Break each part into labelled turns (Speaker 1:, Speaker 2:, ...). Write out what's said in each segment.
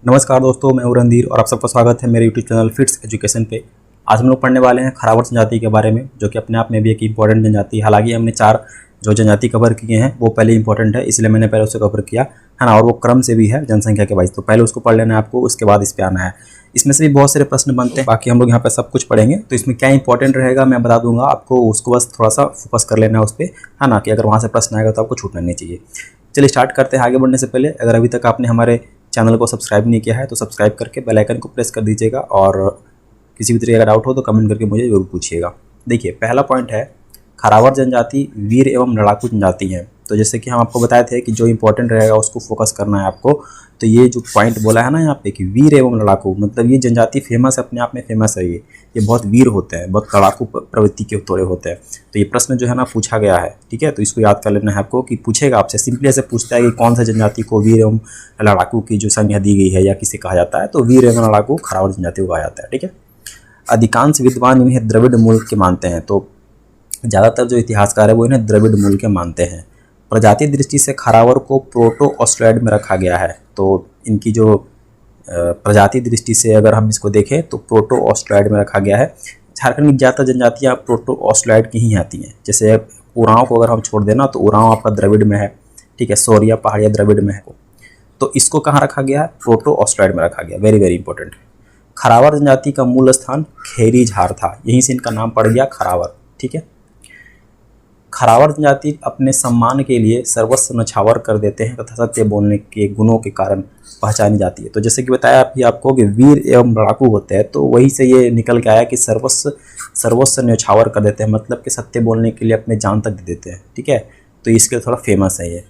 Speaker 1: नमस्कार दोस्तों, मैं हूं रणधीर और आप सबका स्वागत है मेरे यूट्यूब चैनल फिट्स एजुकेशन पे। आज हम लोग पढ़ने वाले हैं खरावर जनजाति के बारे में, जो कि अपने आप में भी एक इंपॉर्टेंट जनजाति है। हालांकि हमने 4 जो जनजाति कवर किए हैं वो पहले इंपॉर्टेंट है, इसलिए मैंने पहले उसे कवर किया है ना। और वो क्रम से भी है जनसंख्या के वाइज, तो पहले उसको पढ़ लेना है आपको, उसके बाद इस पर आना है। इसमें से भी बहुत सारे प्रश्न बनते हैं, बाकी हम लोग यहाँ पे सब कुछ पढ़ेंगे। तो इसमें क्या इंपॉर्टेंट रहेगा मैं बता दूंगा आपको, उसको बस थोड़ा सा फोकस कर लेना है उस पर, है ना, कि अगर वहाँ से प्रश्न आएगा तो आपको छूटना नहीं चाहिए। चलिए स्टार्ट करते हैं। आगे बढ़ने से पहले अगर अभी तक आपने हमारे चैनल को सब्सक्राइब नहीं किया है तो सब्सक्राइब करके बेल आइकन को प्रेस कर दीजिएगा, और किसी भी तरीके का डाउट हो तो कमेंट करके मुझे जरूर पूछिएगा। देखिए, पहला पॉइंट है, खरावर जनजाति वीर एवं लड़ाकू जनजाति है। तो जैसे कि हम आपको बताए थे कि जो इंपॉर्टेंट रहेगा उसको फोकस करना है आपको। तो ये जो पॉइंट बोला है ना यहाँ पे कि वीर एवं लड़ाकू, मतलब ये जनजाति फेमस है, अपने आप में फेमस है। ये बहुत वीर होते हैं, बहुत लड़ाकू प्रवृत्ति के थोड़े होते हैं। तो ये प्रश्न जो है ना पूछा गया है, ठीक है। तो इसको याद कर लेना है आपको कि पूछेगा आपसे, सिंपली ऐसे पूछता है कि कौन सा जनजाति को वीर एवं लड़ाकू की जो संज्ञा दी गई है या किसे कहा जाता है, तो वीर एवं लड़ाकू खरावर जनजाति को कहा जाता है, ठीक है। अधिकांश विद्वान इन्हें द्रविड़ मूल के मानते हैं। तो ज़्यादातर जो इतिहासकार है वो इन्हें द्रविड़ मूल के मानते हैं। प्रजाति दृष्टि से खरावर को प्रोटो ऑस्ट्रेलिड में रखा गया है। तो इनकी जो प्रजाति दृष्टि से अगर हम इसको देखें तो प्रोटो ऑस्ट्रेलिड में रखा गया है। झारखंड में ज़्यादातर जनजातियाँ प्रोटो ऑस्ट्रेलिड की ही आती हैं। जैसे उरांव को अगर हम छोड़ देना तो उरांव आपका द्रविड़ में है, ठीक है। सोरिया पहाड़िया द्रविड़ में है। तो इसको कहाँ रखा गया है? प्रोटो ऑस्ट्रेलिड में रखा गया। Very very important. खरावर जनजाति का मूल स्थान खेरी झार था, यहीं से इनका नाम पड़ गया खरावर, ठीक है। खरावर जनजाति अपने सम्मान के लिए सर्वस्व न्यौछावर कर देते हैं तथा सत्य बोलने के गुणों के कारण पहचानी जाती है। तो जैसे कि बताया अभी आपको कि वीर एवं लड़ाकू होते हैं, तो वहीं से ये निकल के आया कि सर्वस्व न्यौछावर कर देते हैं, मतलब कि सत्य बोलने के लिए अपने जान तक दे देते हैं, ठीक है। तो इसके लिए थोड़ा फेमस है ये।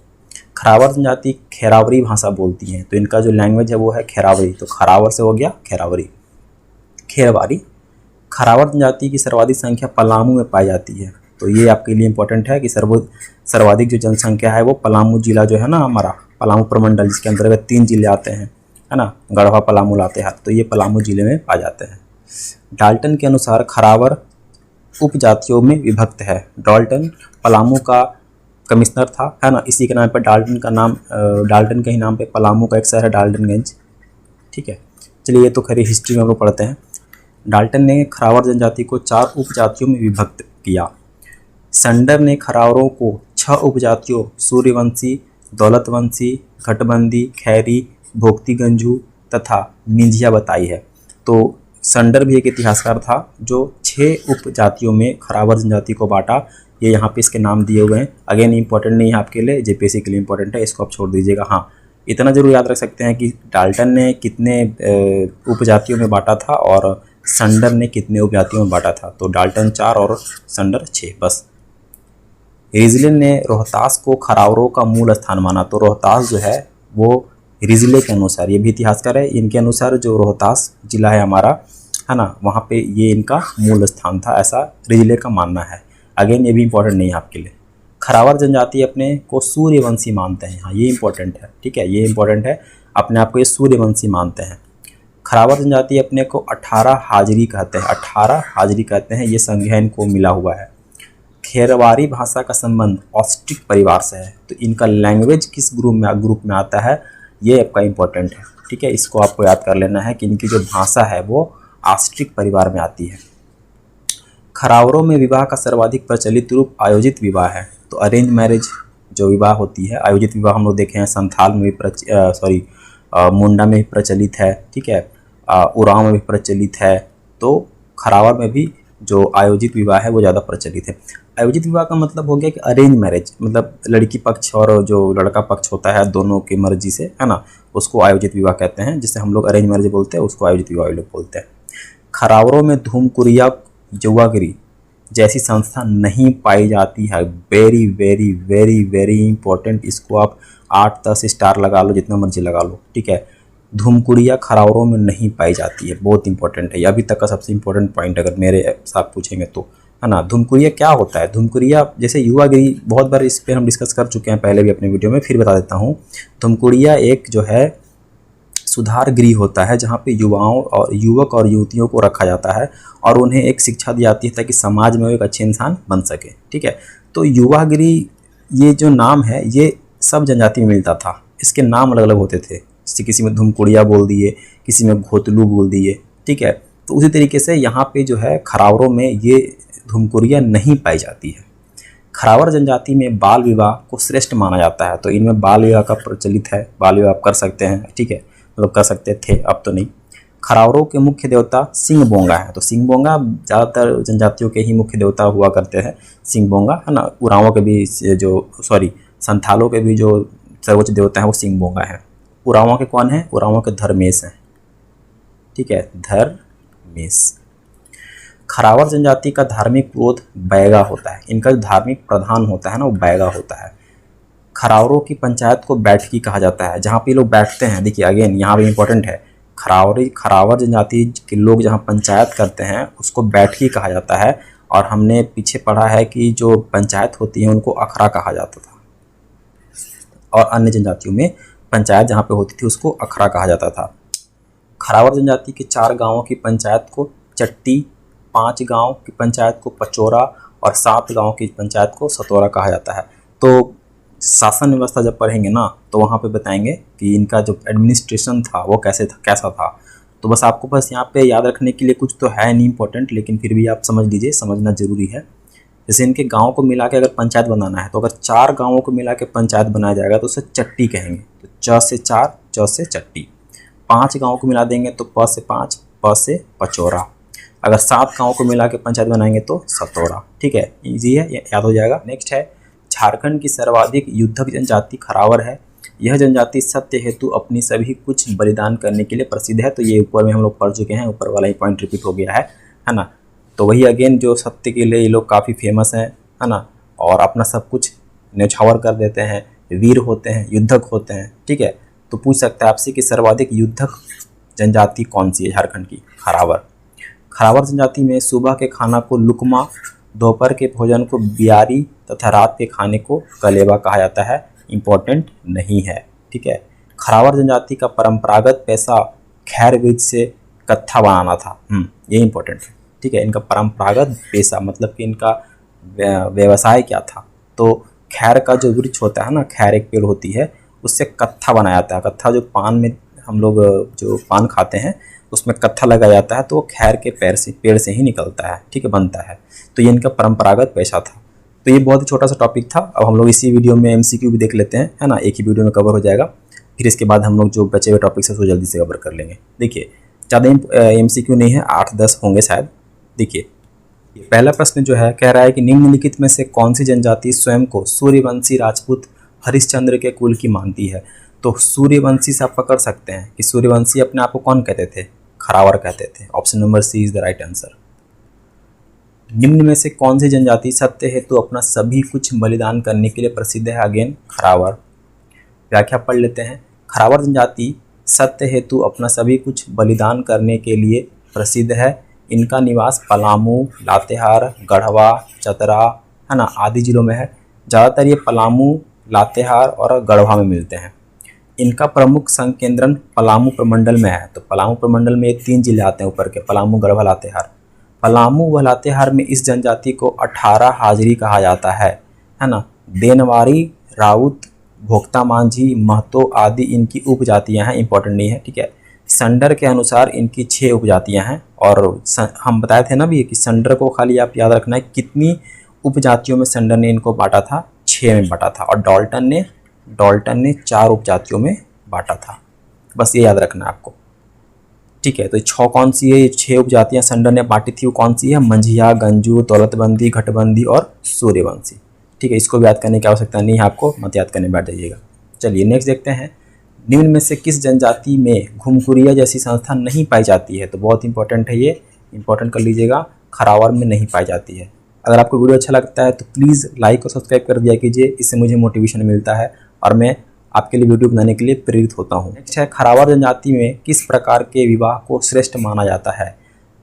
Speaker 1: खरावर जनजाति खेरावरी भाषा बोलती है। तो इनका जो लैंग्वेज है वो है खेरावरी। तो खरावर से हो गया खेरावरी, खेरवारी। खरावर जनजाति की सर्वाधिक संख्या पलामू में पाई जाती है। तो ये आपके लिए इंपॉर्टेंट है कि सर्वाधिक जो जनसंख्या है वो पलामू जिला जो है ना हमारा, पलामू प्रमंडल, जिसके अंतर्गत 3 जिले आते हैं, है ना, गढ़वा, पलामू, लातेहार। तो ये पलामू जिले में पाए जाते हैं। डाल्टन के अनुसार खरावर उपजातियों में विभक्त है। डाल्टन पलामू का कमिश्नर था, है ना, इसी के नाम पर डाल्टन का नाम, डाल्टन के ही नाम पे पलामू का एक शहर है डाल्टनगंज, ठीक है। चलिए, ये तो खरी हिस्ट्री में हम लोग पढ़ते हैं। डाल्टन ने खरावर जनजाति को 4 उपजातियों में विभक्त किया। संडर ने खरावरों को 6 उपजातियों सूर्यवंशी, दौलतवंशी, घटबंदी, खैरी, भोक्तिगंजू तथा मिंजिया बताई है। तो संडर भी एक इतिहासकार था जो 6 उपजातियों में खरावर जनजाति को बांटा। ये यहाँ पे इसके नाम दिए हुए हैं। अगेन इंपॉर्टेंट नहीं है आपके लिए, जेपीएससी के लिए इंपॉर्टेंट है, इसको आप छोड़ दीजिएगा। हाँ, इतना जरूर याद रख सकते हैं कि डाल्टन ने कितने उपजातियों में बांटा था और संडर ने कितने उपजातियों में बांटा था। तो डाल्टन 4 और संडर 6, बस। रिजलिन ने रोहतास को खरावरों का मूल स्थान माना। तो रोहतास जो है वो रिजले के अनुसार, ये भी इतिहासकार है, इनके अनुसार जो रोहतास जिला है हमारा, है ना, वहाँ पे ये इनका मूल स्थान था, ऐसा रिजले का मानना है। अगेन ये भी इंपॉर्टेंट नहीं है आपके लिए। खरावर जनजाति अपने को सूर्यवंशी मानते हैं। हाँ, ये इंपॉर्टेंट है, ठीक है, ये इंपॉर्टेंट है। अपने आप को ये सूर्यवंशी मानते हैं। खरावर जनजाति अपने को 18 हाजरी कहते हैं। 18 हाजरी कहते हैं, ये संज्ञा इनको मिला हुआ है। खेरवारी भाषा का संबंध ऑस्ट्रिक परिवार से है। तो इनका लैंग्वेज किस ग्रुप में आता है, ये आपका इंपॉर्टेंट है, ठीक है। इसको आपको याद कर लेना है कि इनकी जो भाषा है वो ऑस्ट्रिक परिवार में आती है। खरावरों में विवाह का सर्वाधिक प्रचलित रूप आयोजित विवाह है। तो अरेंज मैरिज जो विवाह होती है, आयोजित विवाह हम लोग देखे हैं, संथाल में भी मुंडा में भी प्रचलित है, ठीक है, उरांव में भी प्रचलित है। तो खरावर में भी जो आयोजित विवाह है वो ज़्यादा प्रचलित है। आयोजित विवाह का मतलब हो गया कि अरेंज मैरिज, मतलब लड़की पक्ष और जो लड़का पक्ष होता है दोनों की मर्जी से, है ना, उसको आयोजित विवाह कहते हैं। जिसे हम लोग अरेंज मैरिज बोलते हैं उसको आयोजित विवाह लोग बोलते हैं। खरावरों में धूमकुरिया जौवागिरी जैसी संस्था नहीं पाई जाती है। Very very very very important. इसको आप 8-10 स्टार लगा लो, जितना मर्जी लगा लो, ठीक है। धूमकुरिया खरावरों में नहीं पाई जाती है, बहुत इंपॉर्टेंट है। ये अभी तक का सबसे इंपॉर्टेंट पॉइंट अगर मेरे साथ पूछेंगे तो, है ना। धूमकुरिया क्या होता है? धूमकुरिया जैसे युवागिरी, बहुत बार इस पर हम डिस्कस कर चुके हैं पहले भी अपने वीडियो में, फिर बता देता हूँ। धूमकुरिया एक जो है सुधार गृह होता है जहाँ पे युवक और युवतियों को रखा जाता है और उन्हें एक शिक्षा दी जाती है ताकि समाज में वो एक अच्छे इंसान बन सके, ठीक है। तो युवागिरी ये जो नाम है ये सब जनजाति में मिलता था। इसके नाम अलग अलग होते थे, जैसे किसी में धुमकुड़िया बोल दिए, किसी में घोतलू बोल दिए, ठीक है। तो उसी तरीके से यहाँ पे जो है खरावरों में ये धुमकुड़िया नहीं पाई जाती है। खरावर जनजाति में बाल विवाह को श्रेष्ठ माना जाता है, तो इनमें बाल विवाह का प्रचलित है, बाल विवाह कर सकते हैं, ठीक है, मतलब कर सकते थे, अब तो नहीं। खरावरों के मुख्य देवता सिंह बोंगा है, तो सिंह बोंगा ज़्यादातर जनजातियों के ही मुख्य देवता हुआ करते हैं, सिंह बोंगा है ना। उरांवों के भी संथालों के भी जो सर्वोच्च देवता हैं वो सिंह बोंगा है। उरांवों के कौन है? उरांवों के धर्मेश हैं, ठीक है, धर्मेश। खरावर जनजाति का धार्मिक पुरोध बैगा होता है, इनका जो धार्मिक प्रधान होता है ना वो बैगा होता है। खरावरों की पंचायत को बैठकी कहा जाता है, जहाँ पे लोग बैठते हैं। देखिए अगेन यहाँ पे इंपॉर्टेंट है, खरावर जनजाति के लोग जहाँ पंचायत करते हैं उसको बैठकी कहा जाता है। और हमने पीछे पढ़ा है कि जो पंचायत होती है उनको अखड़ा कहा जाता था, और अन्य जनजातियों में पंचायत जहाँ पे होती थी उसको अखड़ा कहा जाता था। खरावर जनजाति के 4 गाँवों की पंचायत को चट्टी, 5 गांव की पंचायत को पचोरा और 7 गांव की पंचायत को सतोरा कहा जाता है। तो शासन व्यवस्था जब पढ़ेंगे ना तो वहाँ पे बताएंगे कि इनका जो एडमिनिस्ट्रेशन था वो कैसा था। तो बस आपको बस यहाँ पे याद रखने के लिए कुछ तो है नहीं इंपॉर्टेंट, लेकिन फिर भी आप समझ लीजिए, समझना जरूरी है। जैसे इनके गाँव को मिला के अगर पंचायत बनाना है, तो अगर 4 गाँवों को मिला के पंचायत बनाया जाएगा तो उसे चट्टी कहेंगे, तो च से 4, च से चट्टी। 5 गाँव को मिला देंगे तो प से 5, प से पचोरा। अगर 7 गाँव को मिला के पंचायत बनाएंगे तो सतोरा, ठीक है, इजी है, याद हो जाएगा। नेक्स्ट है, झारखंड की सर्वाधिक युद्धक जनजाति खरावर है। यह जनजाति सत्य हेतु अपनी सभी कुछ बलिदान करने के लिए प्रसिद्ध है। तो ये ऊपर में हम लोग पढ़ चुके हैं, ऊपर वाला ही पॉइंट रिपीट हो गया है ना। तो वही अगेन जो सत्य के लिए ये लोग काफ़ी फेमस हैं, है ना, और अपना सब कुछ न्यौछावर कर देते हैं, वीर होते हैं, युद्धक होते हैं, ठीक है। तो पूछ सकता है आपसे कि सर्वाधिक युद्धक जनजाति कौन सी है झारखंड की? खरावर। खरावर जनजाति में सुबह के खाना को लुकमा, दोपहर के भोजन को बियारी तथा रात के खाने को कलेवा कहा जाता है। इम्पोर्टेंट नहीं है, ठीक है। खरावर जनजाति का परंपरागत पेशा खैर बीज से कत्था बनाना था, ये इम्पोर्टेंट है, ठीक है। इनका परंपरागत पेशा मतलब कि इनका व्यवसाय क्या था? तो खैर का जो वृक्ष होता है ना, खैर एक पेड़ होती है, उससे कत्था बनाया जाता है। कत्था जो पान में हम लोग जो पान खाते हैं उसमें कत्था लगाया जाता है, तो वो खैर के पेड़ से ही निकलता है, ठीक है, बनता है। तो ये इनका परंपरागत पेशा था। तो ये बहुत ही छोटा सा टॉपिक था। अब हम लोग इसी वीडियो में MCQ भी देख लेते हैं, है ना, एक ही वीडियो में कवर हो जाएगा। फिर इसके बाद हम लोग जो बचे हुए टॉपिक्स है उसको जल्दी से कवर कर लेंगे। देखिए ज़्यादा MCQ नहीं है, 8-10 होंगे शायद। देखिए पहला प्रश्न जो है कह रहा है कि निम्नलिखित में से कौन सी जनजाति स्वयं को सूर्यवंशी राजपूत हरिश्चंद्र के कुल की मानती है? तो सूर्यवंशी से आप पकड़ सकते हैं कि सूर्यवंशी अपने आप को कौन कहते थे? खरावर कहते थे। Option number C is the right answer. निम्न में से कौन सी जनजाति सत्य हेतु अपना सभी कुछ बलिदान करने के लिए प्रसिद्ध है? अगेन खरावर। व्याख्या पढ़ लेते हैं। खरावर जनजाति सत्य हेतु अपना सभी कुछ बलिदान करने के लिए प्रसिद्ध है। इनका निवास पलामू, लातेहार, गढ़वा, चतरा, है ना, आदि जिलों में है। ज़्यादातर ये पलामू, लातेहार और गढ़वा में मिलते हैं। इनका प्रमुख संकेंद्रण पलामू प्रमंडल में है। तो पलामू प्रमंडल में ये 3 जिले आते हैं ऊपर के, पलामू, गढ़वा, लातेहार। पलामू व लातेहार में इस जनजाति को 18 हाजरी कहा जाता है ना। देनवारी, राउत, भोक्ता मांझी, महतो आदि इनकी उपजातियां हैं, इंपॉर्टेंट नहीं है, ठीक है। संडर के अनुसार इनकी 6 उपजातियां हैं। और हम बताए थे ना भी कि संडर को खाली आप याद रखना है कितनी उपजातियों में संडर ने इनको बांटा था, 6 में बांटा था। और डाल्टन ने 4 उपजातियों में बांटा था, बस ये याद रखना है आपको, ठीक है। तो 6 कौन सी है? ये 6 उपजातियां संडर ने बांटी थी, वो कौन सी है? मंझिया, गंजू, दौलतबंदी, घटबंदी और सूर्यवंशी, ठीक है। इसको भी याद करने की आवश्यकता नहीं है आपको, मत याद करने बैठ जाइएगा। चलिए नेक्स्ट देखते हैं। निम्न में से किस जनजाति में घुमकुरिया जैसी संस्था नहीं पाई जाती है? तो बहुत इंपॉर्टेंट है, ये इंपॉर्टेंट कर लीजिएगा। खरावर में नहीं पाई जाती है। अगर आपको वीडियो अच्छा लगता है तो प्लीज़ लाइक और सब्सक्राइब कर दिया कीजिए, इससे मुझे मोटिवेशन मिलता है और मैं आपके लिए वीडियो बनाने के लिए प्रेरित होता हूँ। नेक्स्ट है, खरावर जनजाति में किस प्रकार के विवाह को श्रेष्ठ माना जाता है?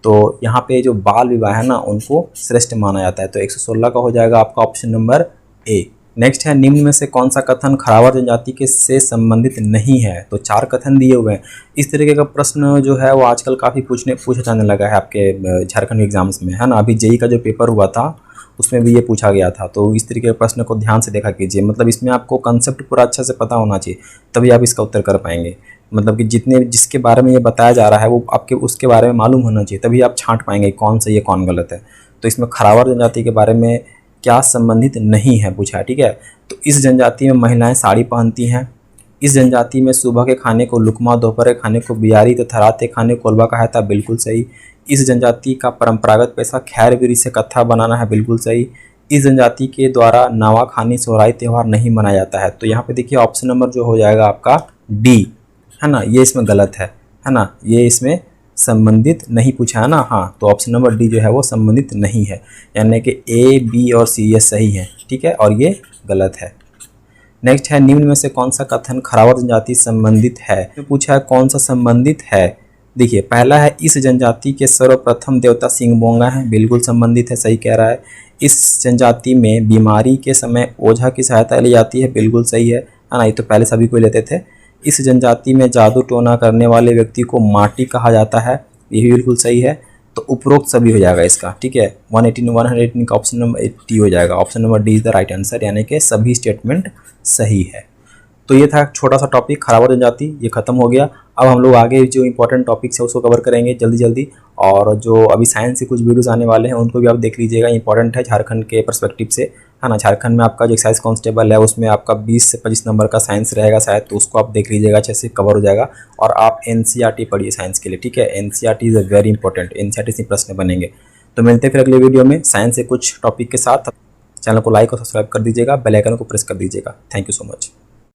Speaker 1: तो यहाँ पे जो बाल विवाह है ना उनको श्रेष्ठ माना जाता है। तो 116 का हो जाएगा आपका ऑप्शन नंबर ए। नेक्स्ट है, निम्न में से कौन सा कथन खरावर जनजाति के से संबंधित नहीं है? तो 4 कथन दिए हुए हैं। इस तरीके का प्रश्न जो है वो आजकल काफ़ी पूछा जाने लगा है आपके झारखंड एग्जाम्स में, है ना। अभी जेईई का जो पेपर हुआ था उसमें भी ये पूछा गया था। तो इस तरीके के प्रश्न को ध्यान से देखा कीजिए, मतलब इसमें आपको कंसेप्ट पूरा अच्छा से पता होना चाहिए, तभी आप इसका उत्तर कर पाएंगे। मतलब कि जितने जिसके बारे में ये बताया जा रहा है वो आपके उसके बारे में मालूम होना चाहिए, तभी आप छांट पाएंगे कौन सही है कौन गलत है। तो इसमें खरावर जनजाति के बारे में क्या संबंधित नहीं है पूछा है, ठीक है। तो इस जनजाति में महिलाएं साड़ी पहनती हैं। इस जनजाति में सुबह के खाने को लुकमा, दोपहर के खाने को बियारी तथा रात के खाने को कोलबा कहा जाता है, बिल्कुल सही। इस जनजाति का परंपरागत पेशा खैरविरी से कत्था बनाना है, बिल्कुल सही। इस जनजाति के द्वारा नवाखानी सोहराई त्यौहार नहीं मनाया जाता है। तो यहाँ पे देखिए ऑप्शन नंबर जो हो जाएगा आपका डी, है ना, ये इसमें गलत है ना, ये इसमें संबंधित नहीं पूछा है ना। हाँ, तो ऑप्शन नंबर डी जो है वो संबंधित नहीं है, यानी कि ए, बी और सी ये सही है, ठीक है, और ये गलत है। नेक्स्ट है निम्न में से कौन सा कथन खरावर जनजाति संबंधित है। तो पूछा है कौन सा संबंधित है। देखिए पहला है इस जनजाति के सर्वप्रथम देवता सिंहबोंगा है, बिल्कुल संबंधित है, सही कह रहा है। इस जनजाति में बीमारी के समय ओझा की सहायता ली जाती है, बिल्कुल सही है ना, ये तो पहले सभी को लेते थे। इस जनजाति में जादू टोना करने वाले व्यक्ति को माटी कहा जाता है, ये भी बिल्कुल सही है। तो उपरोक्त सभी हो जाएगा इसका, ठीक है। 118 का ऑप्शन नंबर 80 हो जाएगा। Option number D is the right answer, यानी कि सभी स्टेटमेंट सही है। तो ये था छोटा सा टॉपिक खरावर जनजाति, ये खत्म हो गया। अब हम लोग आगे जो इंपॉर्टेंट टॉपिक्स है उसको कवर करेंगे जल्दी जल्दी, और जो अभी साइंस से कुछ वीडियोस आने वाले हैं उनको भी आप देख लीजिएगा, इंपॉर्टेंट है झारखंड के पर्सपेक्टिव से, है ना। झारखंड में आपका जो एक्साइज कांस्टेबल है उसमें आपका 20 से 25 नंबर का साइंस रहेगा शायद, तो उसको आप देख लीजिएगा, अच्छे से कवर हो जाएगा। और आप एनसीईआरटी पढ़िए साइंस के लिए, ठीक है, NCERT is a very important, NCERT से प्रश्न बनेंगे। तो मिलते हैं फिर अगले वीडियो में साइंस से कुछ टॉपिक के साथ। चैनल को लाइक और सब्सक्राइब कर दीजिएगा, बेल आइकन को प्रेस कर दीजिएगा। Thank you so much.